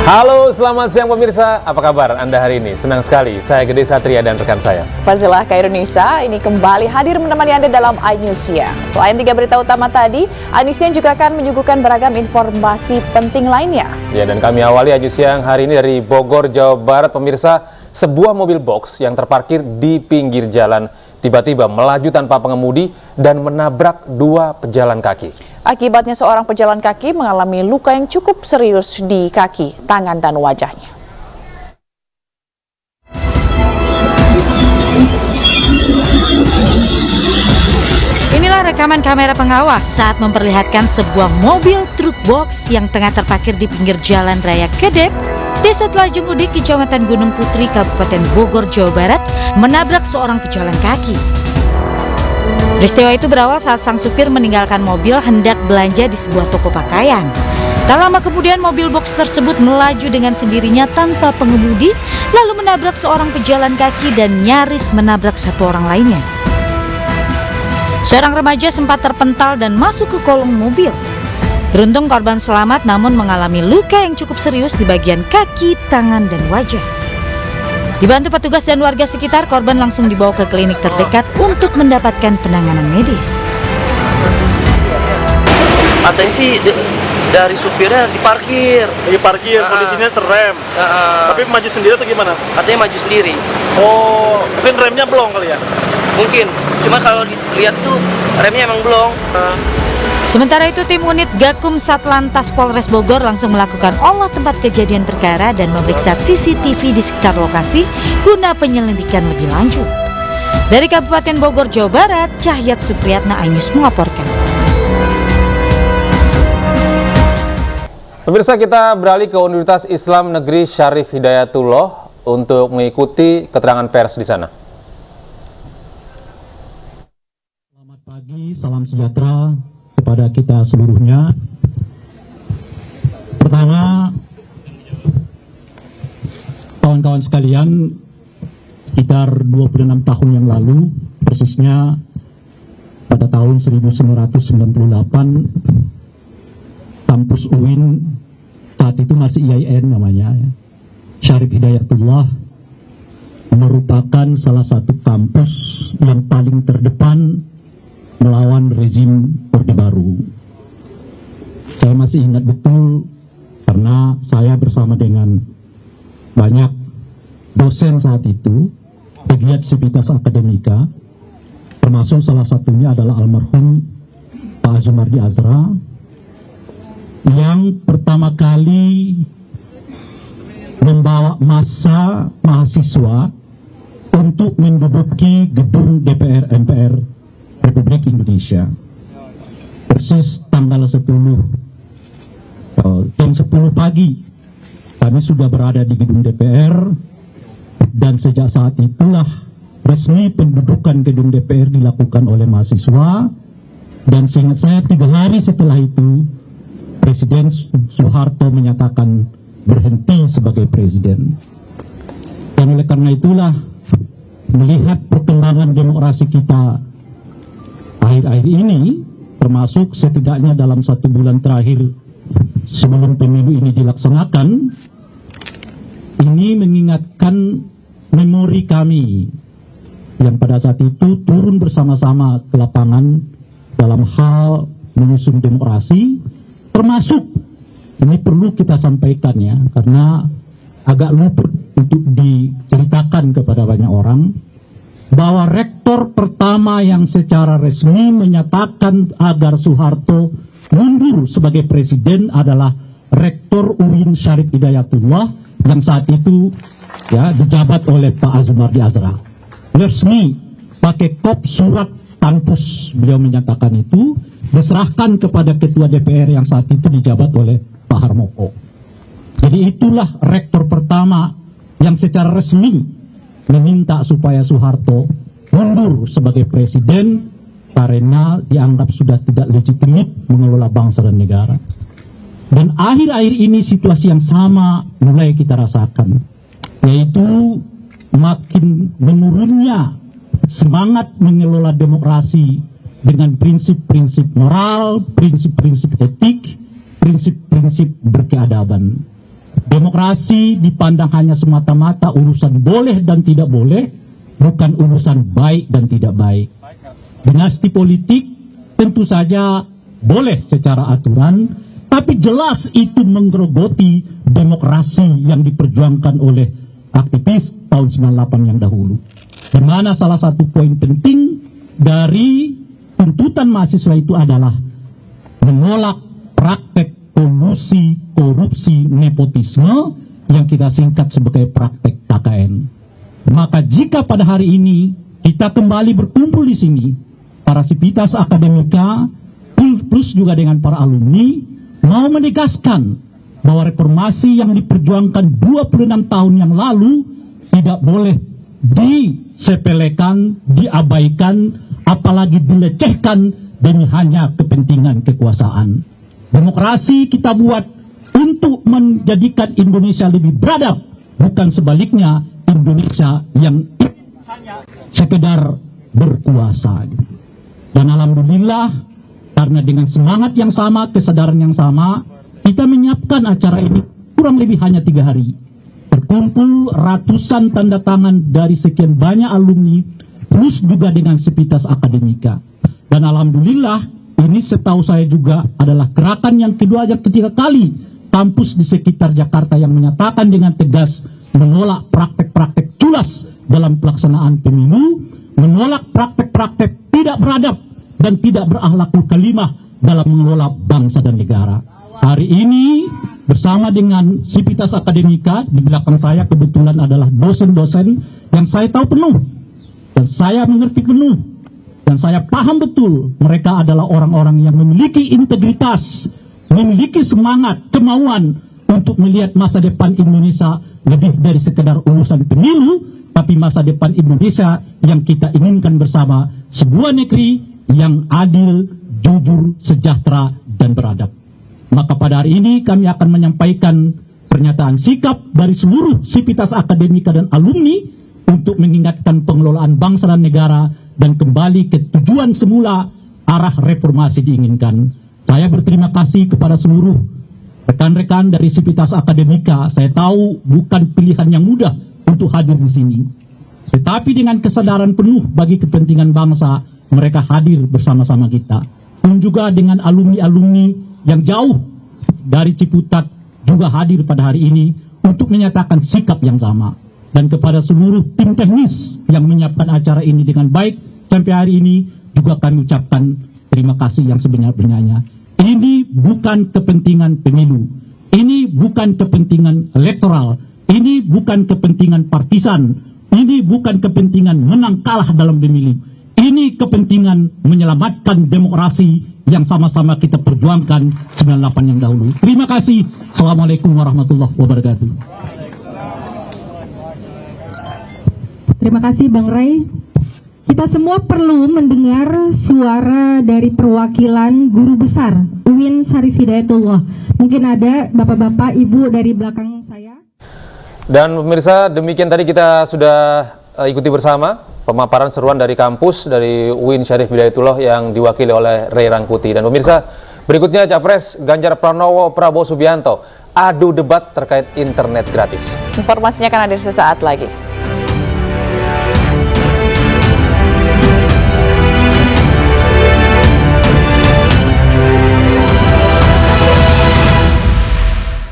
Halo, selamat siang pemirsa. Apa kabar Anda hari ini? Senang sekali, saya Gede Satria dan rekan saya Fazilah Khairunisa ini kembali hadir menemani Anda dalam iNews Siang. Selain 3 berita utama tadi, iNews Siang juga akan menyuguhkan beragam informasi penting lainnya. Ya, dan kami awali iNews Siang hari ini dari Bogor, Jawa Barat. Pemirsa, sebuah mobil box yang terparkir di pinggir jalan tiba-tiba melaju tanpa pengemudi dan menabrak dua pejalan kaki. Akibatnya seorang pejalan kaki mengalami luka yang cukup serius di kaki, tangan, dan wajahnya. Inilah rekaman kamera pengawas saat memperlihatkan sebuah mobil truk box yang tengah terparkir di pinggir jalan raya Kedep, Desa Telajung Udik, Kecamatan Gunung Putri, Kabupaten Bogor, Jawa Barat, menabrak seorang pejalan kaki. Peristiwa itu berawal saat sang supir meninggalkan mobil hendak belanja di sebuah toko pakaian. Tak lama kemudian mobil box tersebut melaju dengan sendirinya tanpa pengemudi, lalu menabrak seorang pejalan kaki dan nyaris menabrak satu orang lainnya. Seorang remaja sempat terpental dan masuk ke kolong mobil. Beruntung korban selamat namun mengalami luka yang cukup serius di bagian kaki, tangan, dan wajah. Dibantu petugas dan warga sekitar, korban langsung dibawa ke klinik terdekat untuk mendapatkan penanganan medis. Katanya sih dari supirnya diparkir. Kondisinya terrem. Tapi maju sendiri atau gimana? Katanya maju sendiri. Oh, mungkin remnya belum kali ya? Mungkin. Cuma kalau dilihat tuh remnya emang belum. Sementara itu, tim unit Gakum Satlantas Polres Bogor langsung melakukan olah tempat kejadian perkara dan memeriksa CCTV di sekitar lokasi guna penyelidikan lebih lanjut. Dari Kabupaten Bogor, Jawa Barat, Cahyat Supriyatna, iNews melaporkan. Pemirsa, kita beralih ke Universitas Islam Negeri Syarif Hidayatullah untuk mengikuti keterangan pers di sana. Selamat pagi, salam sejahtera kepada kita seluruhnya. Pertama, kawan-kawan sekalian, sekitar 26 tahun yang lalu, persisnya pada tahun 1998, kampus UIN, saat itu masih IAIN namanya, Syarif Hidayatullah, merupakan salah satu kampus yang paling terdepan melawan rezim Orde Baru. Saya masih ingat betul karena saya bersama dengan banyak dosen saat itu, pegiat sivitas akademika, termasuk salah satunya adalah almarhum Pak Azumardi Azra, yang pertama kali membawa massa mahasiswa untuk menduduki gedung DPR MPR Republik Indonesia. Persis tanggal 10 jam 10 pagi kami sudah berada di gedung DPR, dan sejak saat itulah resmi pendudukan gedung DPR dilakukan oleh mahasiswa, dan seingat saya 3 hari setelah itu Presiden Soeharto menyatakan berhenti sebagai presiden. Dan oleh karena itulah, melihat perkembangan demokrasi kita akhir-akhir ini, termasuk setidaknya dalam 1 bulan terakhir sebelum pemilu ini dilaksanakan, ini mengingatkan memori kami yang pada saat itu turun bersama-sama ke lapangan dalam hal menyusun demokrasi, termasuk ini perlu kita sampaikan ya, karena agak luput untuk diceritakan kepada banyak orang, bahwa rektor pertama yang secara resmi menyatakan agar Soeharto mundur sebagai presiden adalah Rektor UIN Syarif Hidayatullah yang saat itu ya dijabat oleh Pak Azumardi Azra. Resmi pakai kop surat kampus beliau menyatakan itu, diserahkan kepada ketua DPR yang saat itu dijabat oleh Pak Harmoko. Jadi itulah rektor pertama yang secara resmi meminta supaya Soeharto mundur sebagai presiden karena dianggap sudah tidak legitimit mengelola bangsa dan negara. Dan akhir-akhir ini situasi yang sama mulai kita rasakan, yaitu makin menurunnya semangat mengelola demokrasi dengan prinsip-prinsip moral, prinsip-prinsip etik, prinsip-prinsip berkeadaban. Demokrasi dipandang hanya semata-mata urusan boleh dan tidak boleh, bukan urusan baik dan tidak baik. Dinasti politik tentu saja boleh secara aturan, tapi jelas itu menggerogoti demokrasi yang diperjuangkan oleh aktivis tahun 98 yang dahulu. Di mana salah satu poin penting dari tuntutan mahasiswa itu adalah menolak praktek kolusi, korupsi, nepotisme yang kita singkat sebagai praktek KKN. Maka jika pada hari ini kita kembali berkumpul di sini, para sivitas akademika plus juga dengan para alumni mau menegaskan bahwa reformasi yang diperjuangkan 26 tahun yang lalu tidak boleh disepelekan, diabaikan, apalagi dilecehkan demi hanya kepentingan kekuasaan. Demokrasi kita buat untuk menjadikan Indonesia lebih beradab, bukan sebaliknya Indonesia yang hanya sekedar berkuasa. Dan alhamdulillah, karena dengan semangat yang sama, kesadaran yang sama, kita menyiapkan acara ini kurang lebih hanya 3 hari. Berkumpul ratusan tanda tangan dari sekian banyak alumni, plus juga dengan sivitas akademika. Dan alhamdulillah, ini setahu saya juga adalah gerakan yang kedua dan ketiga kali kampus di sekitar Jakarta yang menyatakan dengan tegas menolak praktek-praktek culas dalam pelaksanaan pemilu, menolak praktek-praktek tidak beradab dan tidak berakhlakul kalimah dalam mengelola bangsa dan negara. Hari ini bersama dengan sivitas akademika, di belakang saya kebetulan adalah dosen-dosen yang saya tahu penuh dan saya mengerti penuh dan saya paham betul mereka adalah orang-orang yang memiliki integritas, memiliki semangat, kemauan untuk melihat masa depan Indonesia lebih dari sekedar urusan pemilu, tapi masa depan Indonesia yang kita inginkan bersama, sebuah negeri yang adil, jujur, sejahtera, dan beradab. Maka pada hari ini kami akan menyampaikan pernyataan sikap dari seluruh sivitas akademika dan alumni untuk mengingatkan pengelolaan bangsa dan negara dan kembali ke tujuan semula arah reformasi diinginkan. Saya berterima kasih kepada seluruh rekan-rekan dari sivitas akademika. Saya tahu bukan pilihan yang mudah untuk hadir di sini. Tetapi dengan kesadaran penuh bagi kepentingan bangsa, mereka hadir bersama-sama kita. Dan juga dengan alumni-alumni yang jauh dari Ciputat juga hadir pada hari ini untuk menyatakan sikap yang sama. Dan kepada seluruh tim teknis yang menyiapkan acara ini dengan baik sampai hari ini juga kami ucapkan terima kasih yang sebenar-benarnya. Ini bukan kepentingan pemilu, ini bukan kepentingan elektoral, ini bukan kepentingan partisan, ini bukan kepentingan menang kalah dalam pemilu. Ini kepentingan menyelamatkan demokrasi yang sama-sama kita perjuangkan 98 yang dahulu. Terima kasih. Assalamualaikum warahmatullahi wabarakatuh. Terima kasih Bang Ray. Kita semua perlu mendengar suara dari perwakilan guru besar UIN Syarif Hidayatullah. Mungkin ada bapak-bapak, ibu dari belakang saya. Dan pemirsa, demikian tadi kita sudah ikuti bersama pemaparan seruan dari kampus dari UIN Syarif Hidayatullah yang diwakili oleh Ray Rangkuti. Dan pemirsa, berikutnya Capres Ganjar Pranowo Prabowo Subianto adu debat terkait internet gratis. Informasinya akan hadir sesaat lagi.